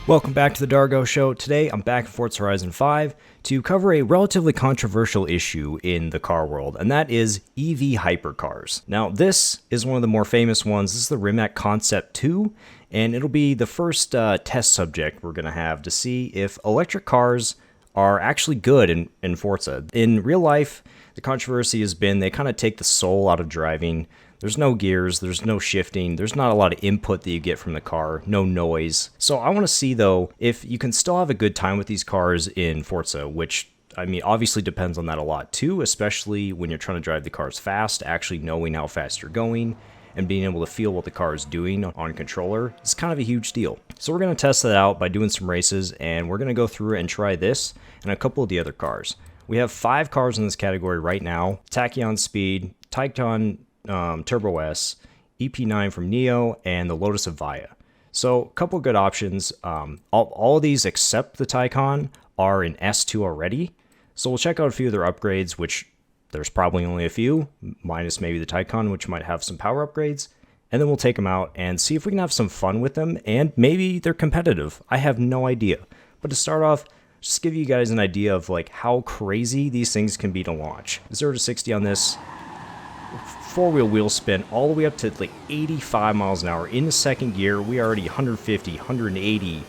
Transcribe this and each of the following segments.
Welcome back to the Dargo Show. Today I'm back in Forza Horizon 5 to cover a relatively controversial issue in the car world, and that is EV hypercars. Now, this is one of the more famous ones. This is the Rimac Concept 2, and it'll be the first test subject we're going to have to see if electric cars are actually good in Forza. In real life, the controversy has been they kind of take the soul out of driving. There's no gears, there's no shifting, there's not a lot of input that you get from the car, no noise. So I want to see, though, if you can still have a good time with these cars in Forza, which, I mean, obviously depends on that a lot too, especially when you're trying to drive the cars fast, actually knowing how fast you're going and being able to feel what the car is doing on controller is kind of a huge deal. So we're going to test that out by doing some races, and we're going to go through and try this and a couple of the other cars. We have 5 cars in this category right now: Tachyon Speed, Tycoon Turbo S, EP9 from Neo, and the Lotus Avaya. So a couple good options. All of these except the Tycoon are in S2 already. So we'll check out a few of their upgrades, which there's probably only a few, minus maybe the Tycoon, which might have some power upgrades. And then we'll take them out and see if we can have some fun with them, and maybe they're competitive. I have no idea. But to start off, just give you guys an idea of like how crazy these things can be to launch. 0 to 60 on this. 4-wheel wheel spin all the way up to like 85 miles an hour. In the second gear, we are already 150, 180,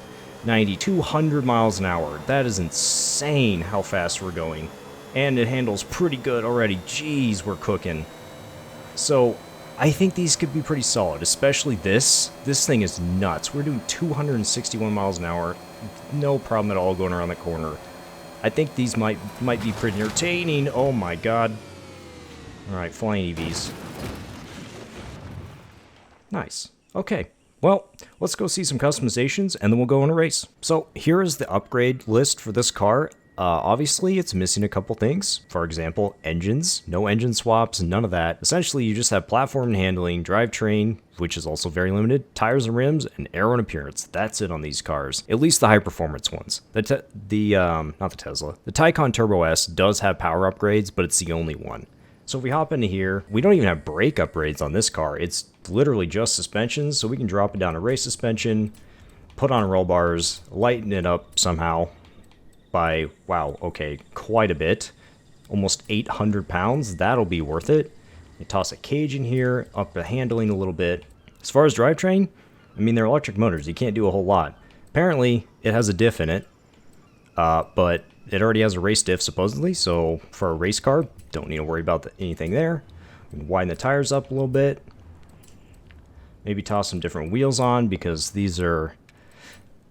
90, 200 miles an hour. That is insane how fast we're going. And it handles pretty good already. Jeez, we're cooking. So I think these could be pretty solid, especially this. This thing is nuts. We're doing 261 miles an hour. No problem at all going around the corner. I think these might be pretty entertaining. Oh my god. Alright, flying EVs. Nice. Okay. Well, let's go see some customizations, and then we'll go on a race. So, here is the upgrade list for this car. Obviously, it's missing a couple things. For example, engines. No engine swaps, none of that. Essentially, you just have platform and handling, drivetrain, which is also very limited, tires and rims, and aero and appearance. That's it on these cars. At least the high-performance ones. Not the Tesla. The Tycoon Turbo S does have power upgrades, but it's the only one. So if we hop into here, we don't even have brake upgrades on this car. It's literally just suspensions, so we can drop it down to race suspension, put on roll bars, lighten it up somehow by, wow, okay, quite a bit. Almost 800 pounds. That'll be worth it. You toss a cage in here, up the handling a little bit. As far as drivetrain, I mean, they're electric motors. You can't do a whole lot. Apparently, it has a diff in it, but it already has a race diff, supposedly, so for a race car, don't need to worry about anything there. Widen the tires up a little bit. Maybe toss some different wheels on, because these are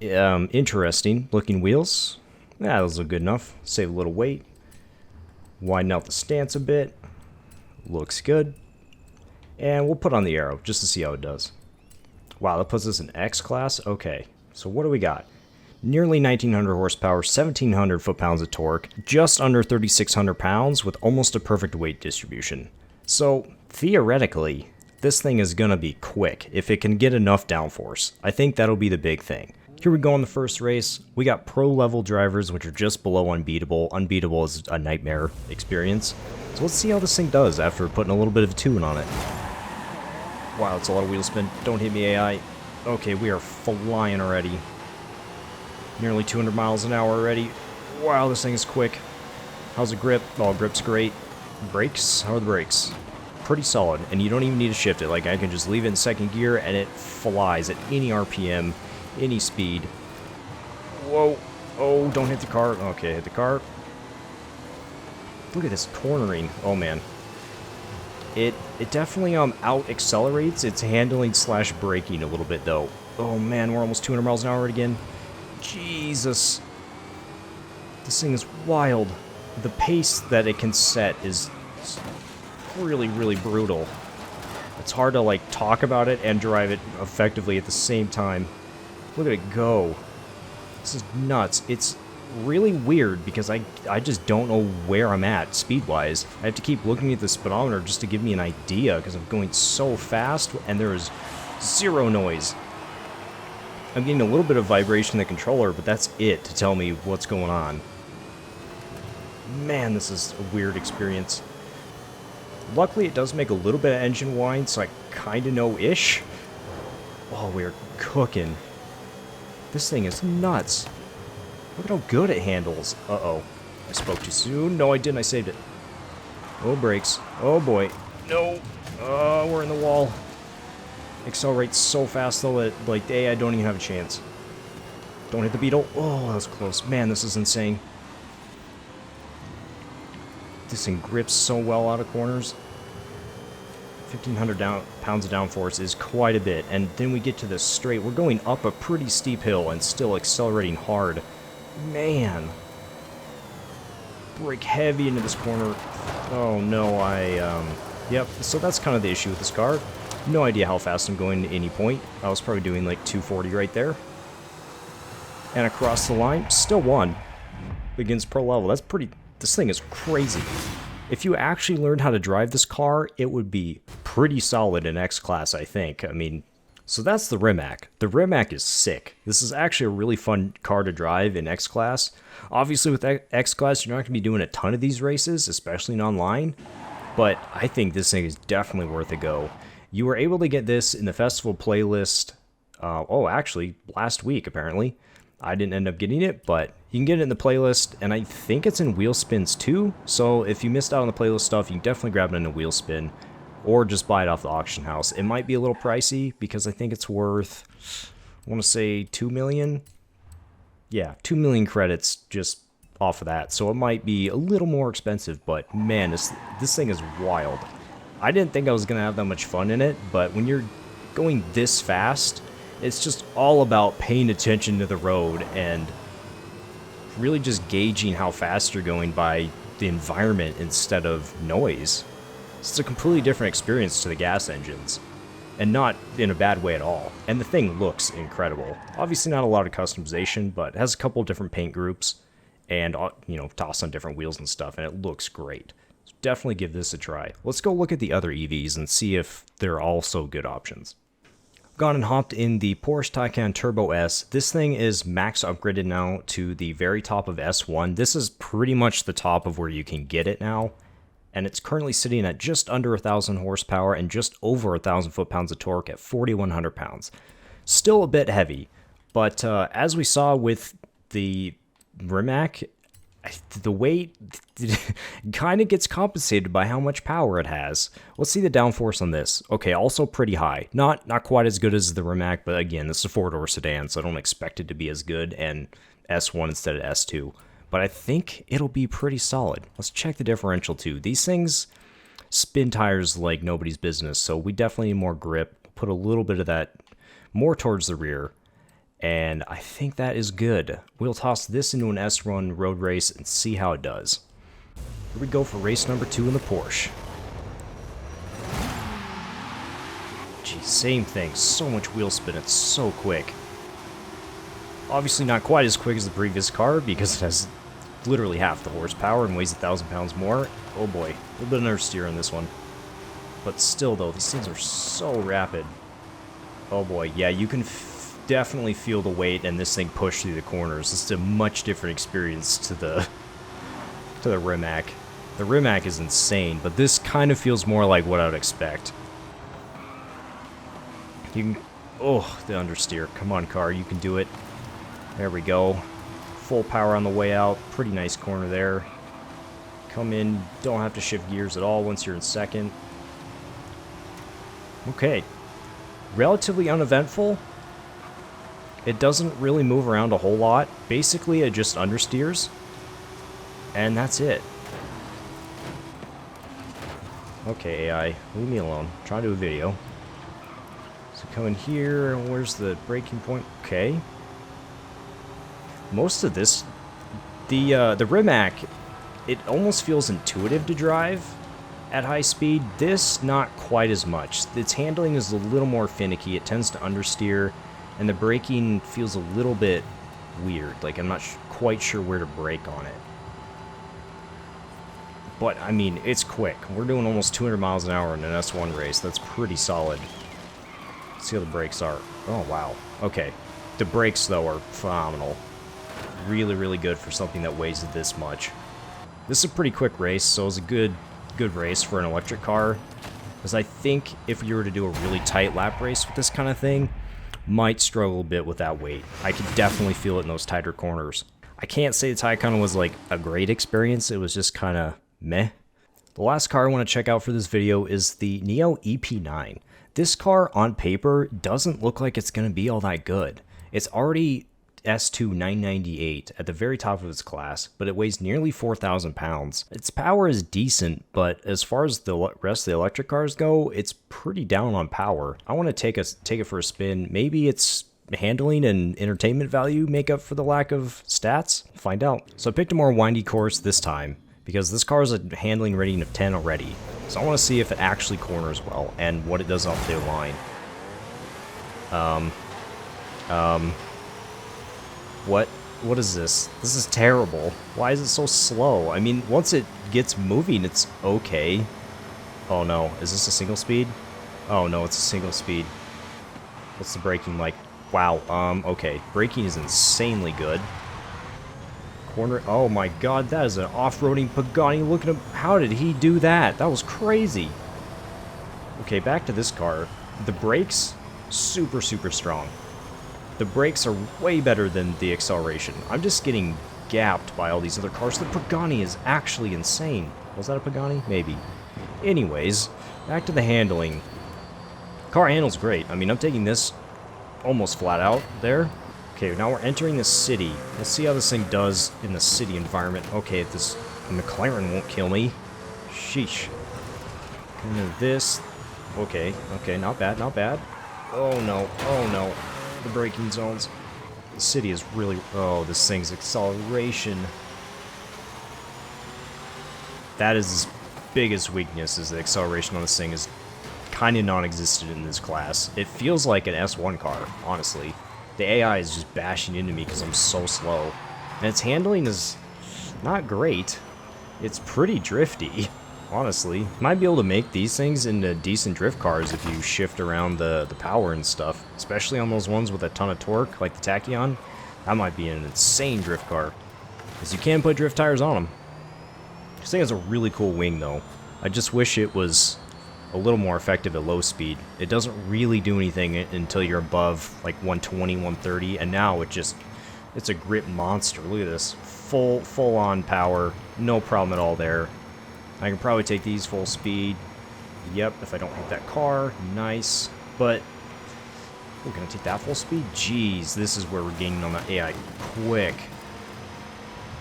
interesting looking wheels. Yeah, those look good enough. Save a little weight. Widen out the stance a bit. Looks good. And we'll put on the aero, just to see how it does. Wow, that puts us in X class? Okay, so what do we got? Nearly 1,900 horsepower, 1,700 foot-pounds of torque, just under 3,600 pounds with almost a perfect weight distribution. So, theoretically, this thing is gonna be quick if it can get enough downforce. I think that'll be the big thing. Here we go on the first race. We got pro-level drivers, which are just below unbeatable. Unbeatable is a nightmare experience. So let's see how this thing does after putting a little bit of a tune on it. Wow, it's a lot of wheel spin. Don't hit me, AI. Okay, we are flying already. Nearly 200 miles an hour already. Wow, this thing is quick. How's the grip? Oh, grip's great. Brakes? How are the brakes? Pretty solid, and you don't even need to shift it. Like, I can just leave it in second gear, and it flies at any RPM, any speed. Whoa. Oh, don't hit the car. Okay, hit the car. Look at this cornering. Oh, man. It definitely out accelerates its handling / braking a little bit, though. Oh, man, we're almost 200 miles an hour again. Jesus. This thing is wild. The pace that it can set is really, really brutal. It's hard to, like, talk about it and drive it effectively at the same time. Look at it go. This is nuts. It's really weird because I just don't know where I'm at speed-wise. I have to keep looking at the speedometer just to give me an idea because I'm going so fast and there is zero noise. I'm getting a little bit of vibration in the controller, but that's it to tell me what's going on. Man, this is a weird experience. Luckily, it does make a little bit of engine whine, so I kind of know-ish. Oh, we're cooking. This thing is nuts. Look at how good it handles. Uh-oh. I spoke too soon. No, I didn't. I saved it. Oh, brakes. Oh, boy. No. Oh, we're in the wall. Accelerates so fast, though, that, like, I don't even have a chance. Don't hit the beetle. Oh, that was close. Man, this is insane. This thing grips so well out of corners. 1,500 pounds of downforce is quite a bit. And then we get to this straight. We're going up a pretty steep hill and still accelerating hard. Man. Brake heavy into this corner. Oh, no, Yep, so that's kind of the issue with this car. No idea how fast I'm going at any point. I was probably doing like 240 right there. And across the line, still won. Against pro level. That's pretty... This thing is crazy. If you actually learned how to drive this car, it would be pretty solid in X-Class, I think. I mean, so that's the Rimac. The Rimac is sick. This is actually a really fun car to drive in X-Class. Obviously, with X-Class, you're not going to be doing a ton of these races, especially in online. But I think this thing is definitely worth a go. You were able to get this in the festival playlist, actually, last week, apparently. I didn't end up getting it, but you can get it in the playlist, and I think it's in wheel spins too. So if you missed out on the playlist stuff, you can definitely grab it in a wheel spin, or just buy it off the auction house. It might be a little pricey, because I think it's worth, I want to say 2 million? Yeah, 2 million credits just off of that. So it might be a little more expensive, but man, this thing is wild. I didn't think I was going to have that much fun in it, but when you're going this fast, it's just all about paying attention to the road and really just gauging how fast you're going by the environment instead of noise. It's a completely different experience to the gas engines, and not in a bad way at all. And the thing looks incredible. Obviously not a lot of customization, but it has a couple different paint groups and, you know, toss on different wheels and stuff, and it looks great. So definitely give this a try. Let's go look at the other EVs and see if they're also good options. Gone and hopped in the Porsche Taycan Turbo S. This thing is max upgraded now to the very top of S1. This is pretty much the top of where you can get it now. And it's currently sitting at just under 1,000 horsepower and just over 1,000 foot-pounds of torque at 4,100 pounds. Still a bit heavy, but as we saw with the Rimac, the weight kind of gets compensated by how much power it has. Let's see the downforce on this. Okay, also pretty high. Not quite as good as the Rimac, but again, this is a four-door sedan, so I don't expect it to be as good, and S1 instead of S2. But I think it'll be pretty solid. Let's check the differential too. These things spin tires like nobody's business, so we definitely need more grip. Put a little bit of that more towards the rear. And I think that is good. We'll toss this into an S1 road race and see how it does. Here we go for race number 2 in the Porsche. Geez, same thing. So much wheel spin. It's so quick. Obviously not quite as quick as the previous car because it has literally half the horsepower and weighs 1,000 pounds more. Oh boy, a little bit of understeer on this one. But still though, these things are so rapid. Oh boy, yeah, you can definitely feel the weight and this thing push through the corners. It's a much different experience to the Rimac. The Rimac is insane, but this kind of feels more like what I would expect. You can, oh, the understeer. Come on, car, you can do it. There we go. Full power on the way out. Pretty nice corner there. Come in, don't have to shift gears at all once you're in second. Okay. Relatively uneventful. It doesn't really move around a whole lot. Basically, it just understeers. And that's it. Okay, AI, leave me alone. I'm trying to do a video. So come in here. Where's the braking point? Okay. Most of this, the Rimac, it almost feels intuitive to drive at high speed. This, not quite as much. Its handling is a little more finicky. It tends to understeer. And the braking feels a little bit weird. Like, I'm not quite sure where to brake on it. But, I mean, it's quick. We're doing almost 200 miles an hour in an S1 race. That's pretty solid. Let's see how the brakes are. Oh, wow. Okay. The brakes, though, are phenomenal. Really, really good for something that weighs this much. This is a pretty quick race, so it's a good race for an electric car. Because I think if you were to do a really tight lap race with this kind of thing, might struggle a bit with that weight. I could definitely feel it in those tighter corners. I can't say the Tycoon was like a great experience, it was just kind of meh. The last car I want to check out for this video is the Neo EP9. This car on paper doesn't look like it's going to be all that good. It's already S2 998 at the very top of its class, but it weighs nearly 4,000 pounds. Its power is decent, but as far as the rest of the electric cars go, it's pretty down on power. I want to take it for a spin. Maybe its handling and entertainment value make up for the lack of stats? Find out. So I picked a more windy course this time, because this car is a handling rating of 10 already. So I want to see if it actually corners well, and what it does off the line. What is this? This is terrible. Why is it so slow? I mean, once it gets moving, it's okay. Oh no, is this a single speed? Oh no, it's a single speed. What's the braking like? Wow, okay. Braking is insanely good. Corner, oh my god, that is an off-roading Pagani. Look at him, how did he do that? That was crazy. Okay, back to this car. The brakes, super strong. The brakes are way better than the acceleration. I'm just getting gapped by all these other cars. The Pagani is actually insane. Was that a Pagani? Maybe. Anyways, back to the handling. Car handles great. I mean, I'm taking this almost flat out there. Okay, now we're entering the city. Let's see how this thing does in the city environment. Okay, this McLaren won't kill me. Sheesh. Into this. Okay, not bad, not bad. Oh no, oh no. The braking zones. The city is really... Oh, this thing's acceleration. That is its biggest weakness, is the acceleration on this thing is kind of non-existent in this class. It feels like an S1 car, honestly. The AI is just bashing into me because I'm so slow. And its handling is not great. It's pretty drifty, honestly. Might be able to make these things into decent drift cars if you shift around the power and stuff. Especially on those ones with a ton of torque, like the Tachyon. That might be an insane drift car. Because you can put drift tires on them. This thing has a really cool wing, though. I just wish it was a little more effective at low speed. It doesn't really do anything until you're above like 120, 130, and now it's a grip monster. Look at this. Full on power. No problem at all there. I can probably take these full speed. Yep, if I don't hit that car. Nice. But, we're gonna take that full speed? Jeez, this is where we're gaining on the AI quick.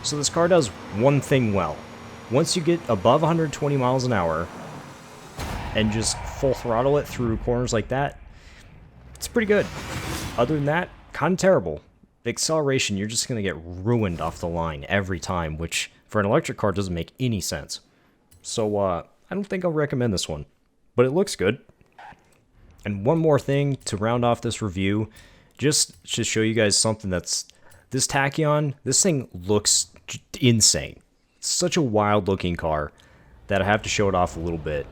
So this car does one thing well. Once you get above 120 miles an hour, and just full throttle it through corners like that, it's pretty good. Other than that, kind of terrible. The acceleration, you're just going to get ruined off the line every time, which for an electric car doesn't make any sense. So, I don't think I'll recommend this one, but it looks good. And one more thing to round off this review, just to show you guys something that's... This Tachyon, this thing looks insane. It's such a wild looking car that I have to show it off a little bit.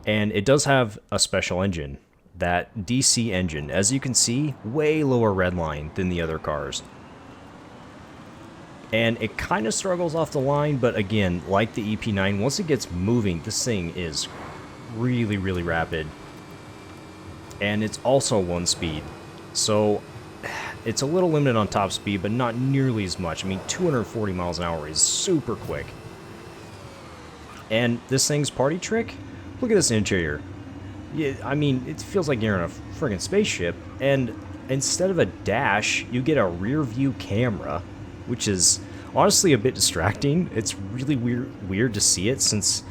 And it does have a special engine, that DC engine. As you can see, way lower redline than the other cars. And it kind of struggles off the line, but again, like the EP9, once it gets moving, this thing is really rapid. And it's also one speed. So, it's a little limited on top speed, but not nearly as much. I mean, 240 miles an hour is super quick. And this thing's party trick? Look at this interior. Yeah, I mean, it feels like you're in a friggin' spaceship, and instead of a dash, you get a rear view camera, which is honestly a bit distracting. It's really weird to see it, since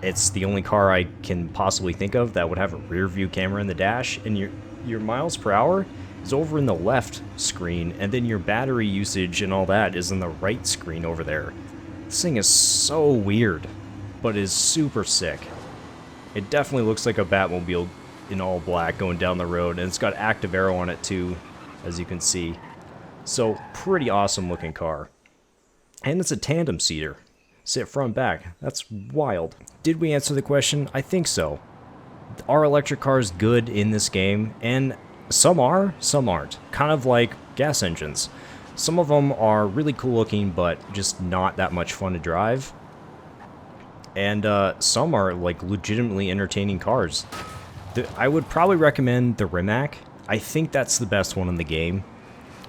it's the only car I can possibly think of that would have a rear view camera in the dash, and your miles per hour is over in the left screen, and then your battery usage and all that is in the right screen over there. This thing is so weird, but is super sick. It definitely looks like a Batmobile in all black going down the road, and it's got active aero on it too, as you can see. So, pretty awesome looking car. And it's a tandem seater. Sit front back. That's wild. Did we answer the question? I think so. Are electric cars good in this game? And some are, some aren't. Kind of like gas engines. Some of them are really cool looking, but just not that much fun to drive. And some are like legitimately entertaining cars. I would probably recommend the Rimac. I think that's the best one in the game,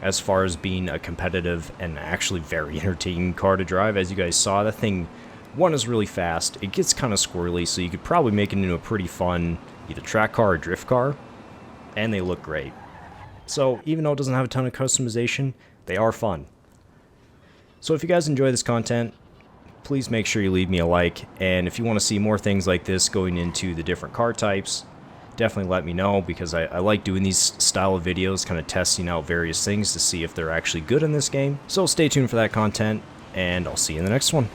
as far as being a competitive and actually very entertaining car to drive. As you guys saw, that thing, one, is really fast, it gets kind of squirrely, so you could probably make it into a pretty fun either track car or drift car, and they look great. So even though it doesn't have a ton of customization, they are fun. So if you guys enjoy this content, please make sure you leave me a like, and if you want to see more things like this going into the different car types, definitely let me know, because I like doing these style of videos, kind of testing out various things to see if they're actually good in this game. So stay tuned for that content, and I'll see you in the next one.